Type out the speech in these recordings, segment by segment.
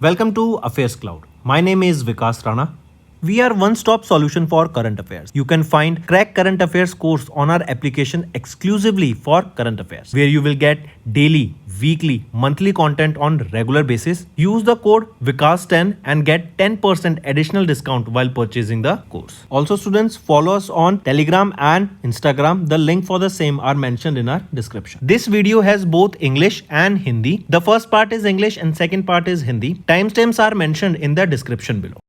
Welcome to AffairsCloud. My name is Vikas Rana. We are one-stop solution for current affairs. You can find Crack Current Affairs course on our application exclusively for current affairs, where you will get daily, weekly, monthly content on regular basis. Use the code Vikas10 and get 10% additional discount while purchasing the course. Also, students, follow us on Telegram and Instagram. The link for the same are mentioned in our description. This video has both English and Hindi. The first part is English and second part is Hindi. Timestamps are mentioned in the description below.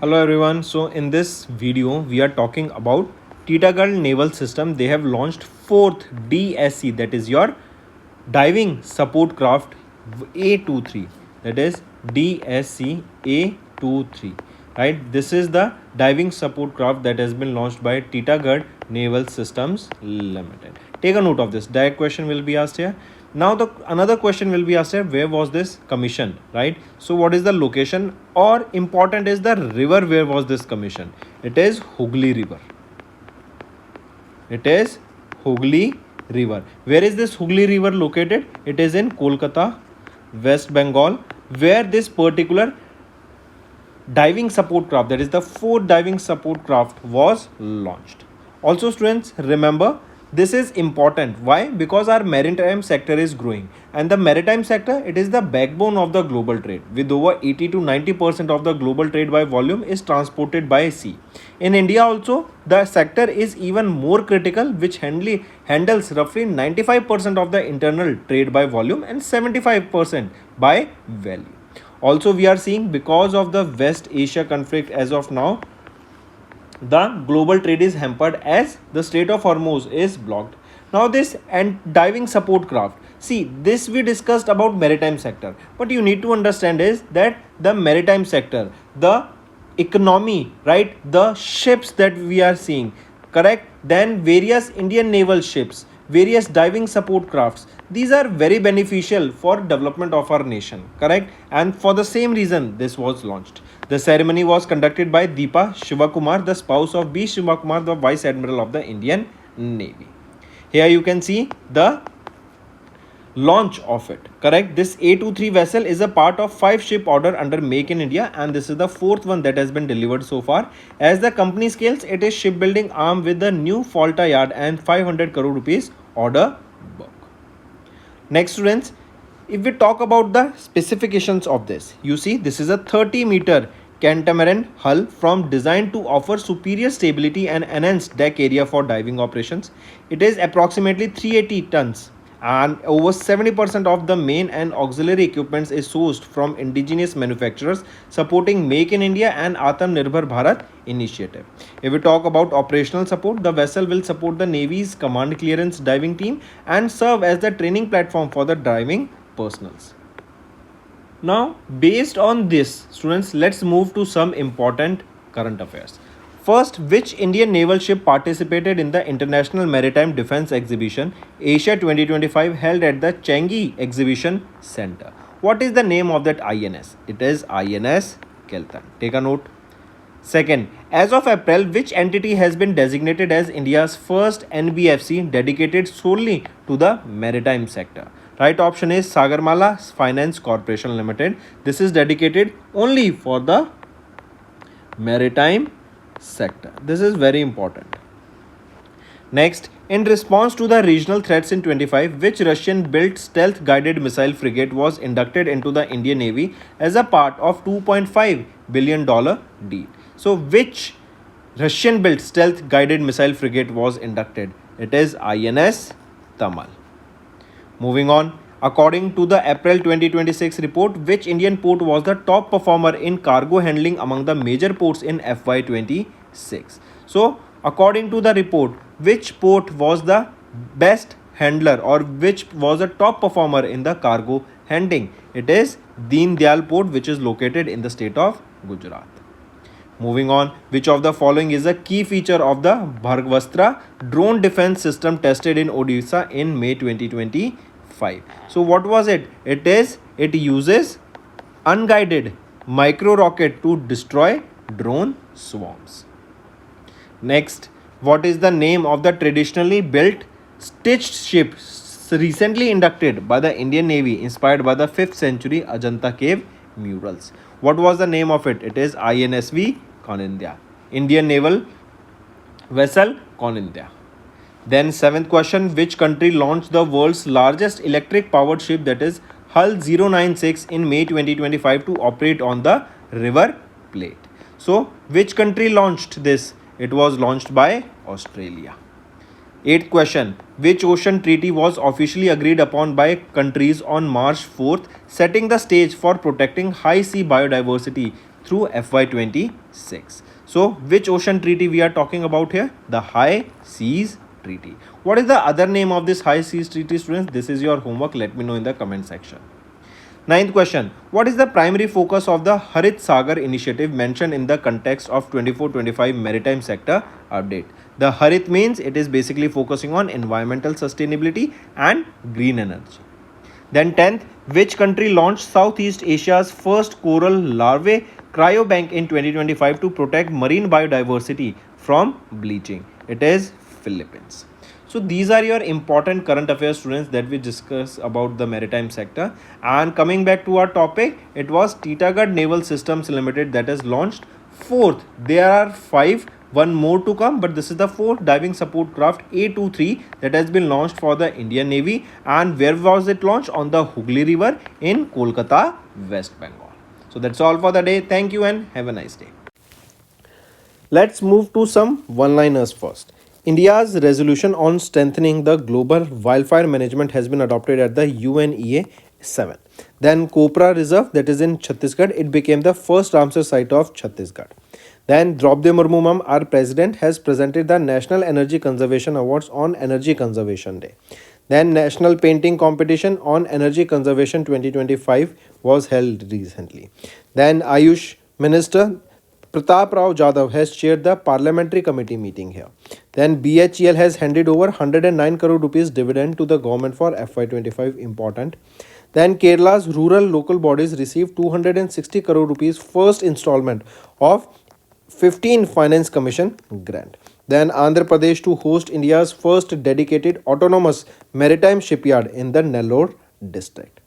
Hello everyone. So in this video we are talking about Titagarh Naval System. They have launched fourth DSC, that is your diving support craft A23, that is DSC A23, right? This is the diving support craft that has been launched by Titagarh Naval Systems Limited. Take a note of this. Direct question will be asked here. Now another question will be asked here, where was this commissioned, right? So what is the location, or important is the river where was this commissioned? It is Hooghly River. It is Hooghly River. Where is this Hooghly River located? It is in Kolkata, West Bengal, where this particular diving support craft, that is the fourth diving support craft, was launched. Also students, remember, this is important. Why? Because our maritime sector is growing, and the maritime sector, it is the backbone of the global trade. With over 80 to 90% of the global trade by volume is transported by sea. In India also, the sector is even more critical, which handles roughly 95% of the internal trade by volume and 75% by value. Also, we are seeing, because of the West Asia conflict as of now, the global trade is hampered as the Strait of Hormuz is blocked. Now this and diving support craft. See, this we discussed about maritime sector. What you need to understand is that the maritime sector, the economy, right? The ships that we are seeing, correct? Then various Indian naval ships, various diving support crafts. These are very beneficial for development of our nation, correct? And for the same reason, this was launched. The ceremony was conducted by Deepa Shivakumar, the spouse of B. Shivakumar, the Vice Admiral of the Indian Navy. Here you can see the launch of it, correct? This A23 vessel is a part of 5-ship order under Make in India, and this is the fourth one that has been delivered so far. As the company scales, it is shipbuilding arm with the new Falta yard and 500 crore rupees order book. Next students, if we talk about the specifications of this, you see this is a 30-meter catamaran hull from designed to offer superior stability and enhanced deck area for diving operations. It is approximately 380 tons, and over 70% of the main and auxiliary equipments is sourced from indigenous manufacturers, supporting Make in India and Atmanirbhar Bharat initiative. If we talk about operational support, the vessel will support the Navy's command clearance diving team and serve as the training platform for the diving personals. Now, based on this, students, let's move to some important current affairs. First, which Indian naval ship participated in the International Maritime Defence Exhibition Asia 2025 held at the Changi Exhibition Center? What is the name of that INS? It is INS Keltan. Take a note. Second, as of April, which entity has been designated as India's first NBFC dedicated solely to the maritime sector? Right option is Sagarmala Finance Corporation Limited. This is dedicated only for the maritime sector. This is very important. Next, in response to the regional threats in 25, which Russian-built stealth-guided missile frigate was inducted into the Indian Navy as a part of $2.5 billion deal? So, which Russian-built stealth-guided missile frigate was inducted? It is INS Tamal. Moving on, according to the April 2026 report, which Indian port was the top performer in cargo handling among the major ports in FY26? So, according to the report, which port was the best handler, or which was the top performer in the cargo handling? It is Deen Dayal Port, which is located in the state of Gujarat. Moving on, which of the following is a key feature of the Bhargavastra drone defense system tested in Odisha in May 2025? So what was it? It uses unguided micro rocket to destroy drone swarms. Next, What is the name of the traditionally built stitched ship recently inducted by the Indian Navy inspired by the 5th century Ajanta cave murals? What was the name of it? It is INSV Konindya. Indian Naval vessel Konindya. Then seventh question, which country launched the world's largest electric powered ship, that is Hull 096, in May 2025 to operate on the River Plate? So which country launched this? It was launched by Australia. Eighth question, which ocean treaty was officially agreed upon by countries on March 4th, setting the stage for protecting high sea biodiversity through FY26? So which ocean treaty we are talking about here? The High Seas Treaty. What is the other name of this High Seas Treaty, students? This is your homework. Let me know in the comment section. Ninth question, what is the primary focus of the Harit Sagar initiative mentioned in the context of 24-25 Maritime Sector Update? The Harit means it is basically focusing on environmental sustainability and green energy. Then 10th, which country launched Southeast Asia's first coral larvae cryobank in 2025 to protect marine biodiversity from bleaching? It is Philippines. So these are your important current affairs, students, that we discuss about the maritime sector. And coming back to our topic, it was Titagarh Naval Systems Limited that has launched fourth. There are five, one more to come, but this is the fourth diving support craft A23 that has been launched for the Indian Navy. And where was it launched? On the Hooghly River in Kolkata, West Bengal. So that's all for the day. Thank you and have a nice day. Let's move to some one-liners first. India's resolution on strengthening the global wildfire management has been adopted at the UNEA 7. Then Kopra Reserve, that is in Chhattisgarh, it became the first Ramsar site of Chhattisgarh. Then Draupadi Murmu ma'am, our president, has presented the National Energy Conservation Awards on Energy Conservation Day. Then National Painting Competition on Energy Conservation 2025 was held recently. Then Ayush Minister Pratap Rao Jadhav has chaired the parliamentary committee meeting here. Then BHEL has handed over 109 crore rupees dividend to the government for FY25, important. Then Kerala's rural local bodies received 260 crore rupees first installment of 15 Finance Commission grant. Then Andhra Pradesh to host India's first dedicated autonomous maritime shipyard in the Nellore district.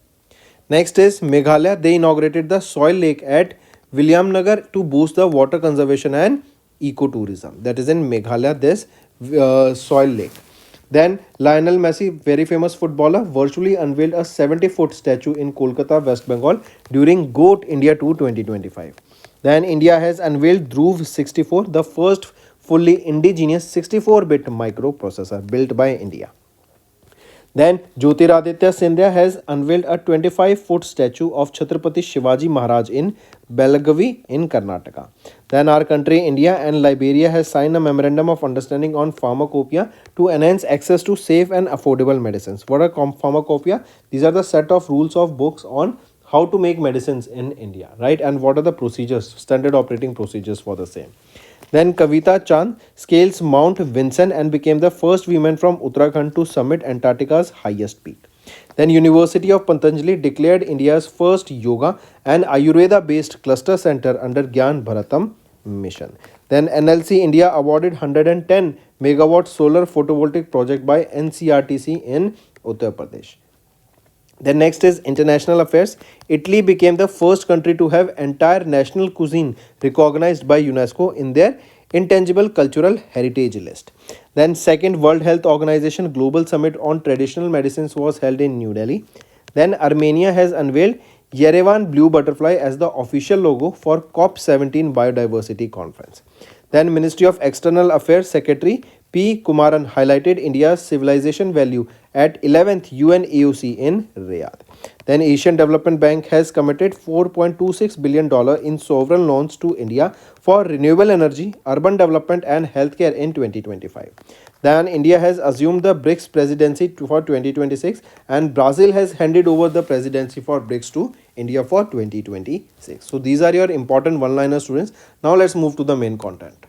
Next is Meghalaya. They inaugurated the soil lake at Williamnagar to boost the water conservation and ecotourism. That is in Meghalaya, this soil lake. Then Lionel Messi, very famous footballer, virtually unveiled a 70-foot statue in Kolkata, West Bengal during GOAT India Tour 2025. Then India has unveiled Dhruv 64, the first fully indigenous 64-bit microprocessor built by India. Then Jyotiraditya Scindia has unveiled a 25-foot statue of Chhatrapati Shivaji Maharaj in Belagavi in Karnataka. Then our country India and Liberia has signed a memorandum of understanding on pharmacopoeia to enhance access to safe and affordable medicines. What are pharmacopoeia? These are the set of rules of books on how to make medicines in India, right? And what are the procedures, standard operating procedures for the same. Then Kavita Chand scales Mount Vinson and became the first woman from Uttarakhand to summit Antarctica's highest peak. Then University of Patanjali declared India's first yoga and Ayurveda based cluster center under Gyan Bharatam mission. Then NLC India awarded 110 megawatt solar photovoltaic project by NCRTC in Uttar Pradesh. Then next is international affairs. Italy became the first country to have entire national cuisine recognized by UNESCO in their intangible cultural heritage list. Then second World Health Organization Global Summit on Traditional Medicines was held in New Delhi. Then Armenia has unveiled Yerevan Blue Butterfly as the official logo for COP17 Biodiversity Conference. Then Ministry of External Affairs Secretary P. Kumaran highlighted India's civilization value at 11th UN AOC in Riyadh. Then Asian Development Bank has committed $4.26 billion in sovereign loans to India for renewable energy, urban development and healthcare in 2025. Then India has assumed the BRICS presidency for 2026 and Brazil has handed over the presidency for BRICS to India for 2026. So these are your important one-liner, students. Now let's move to the main content.